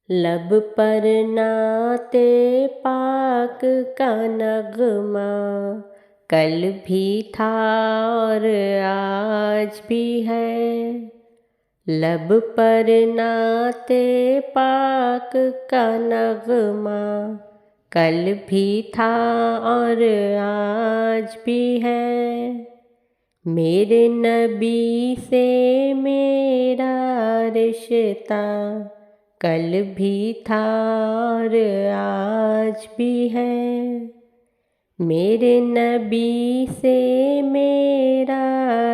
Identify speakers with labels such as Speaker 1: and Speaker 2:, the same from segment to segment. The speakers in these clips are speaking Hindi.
Speaker 1: लब पर नाते पाक का नगमा कल भी था और आज भी है। लब पर नाते पाक का नगमा कल भी था और आज भी है। मेरे नबी से मेरा रिश्ता कल भी था और आज भी है। मेरे नबी से मेरा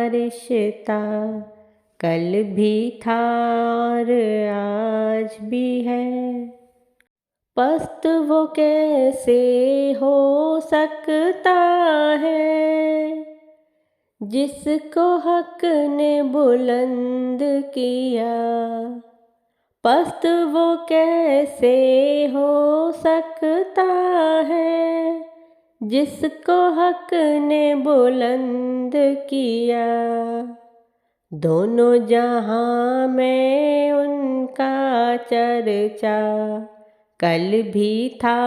Speaker 1: रिश्ता कल भी था और आज भी है। पस्त वो कैसे हो सकता है जिसको हक ने बुलंद किया। पस्त वो कैसे हो सकता है जिसको हक ने बुलंद किया। दोनों जहां में उनका चर्चा कल भी था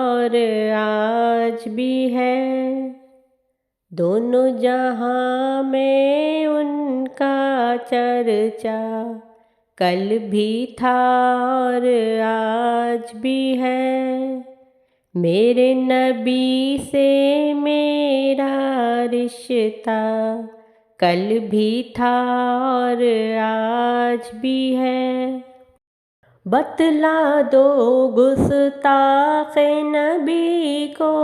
Speaker 1: और आज भी है। दोनों जहां में उनका चर्चा कल भी था और आज भी है। मेरे नबी से मेरा रिश्ता कल भी था और आज भी है। बतला दो गुस्ताखे नबी को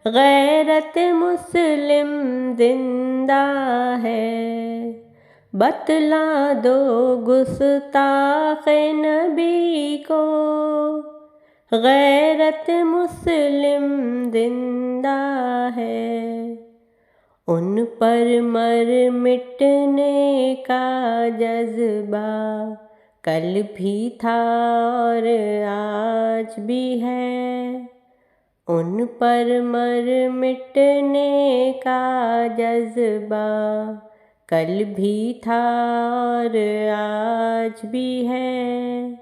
Speaker 1: गैरत मुस्लिम जिंदा है। बतला दो गुस्ताखे नबी को गैरत मुस्लिम जिंदा है। उन पर मर मिटने का जज्बा कल भी था और आज भी है। उन पर मर मिटने का जज्बा कल भी था और आज भी है।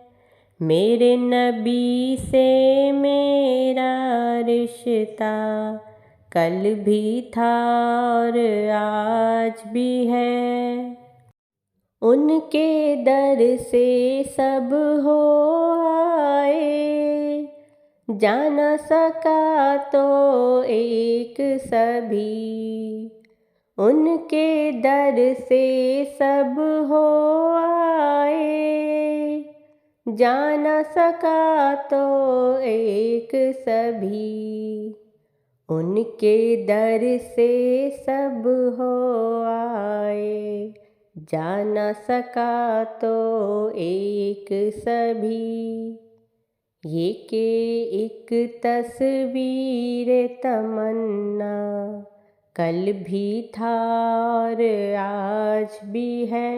Speaker 1: मेरे नबी से मेरा रिश्ता कल भी था और आज भी है। उनके दर से सब हो आए, जा न सका तो एक सभी। उनके दर से सब हो आए, जा न सका तो एक सभी। उनके दर से सब हो आए, जा न सका तो एक सभी। ये के एक तस्वीर तमन्ना कल भी था और आज भी है।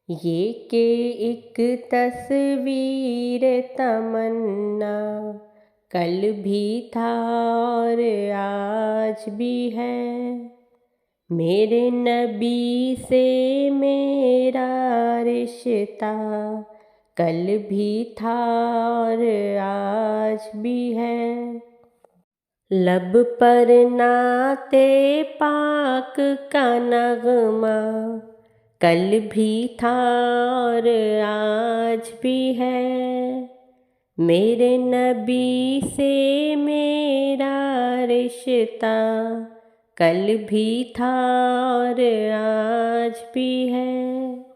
Speaker 1: ये के एक तस्वीर तमन्ना कल भी था और आज भी है। मेरे नबी से मेरा रिश्ता कल भी था और आज भी है। लब पर नाते पाक का नगमा कल भी था और आज भी है। मेरे नबी से मेरा रिश्ता कल भी था और आज भी है।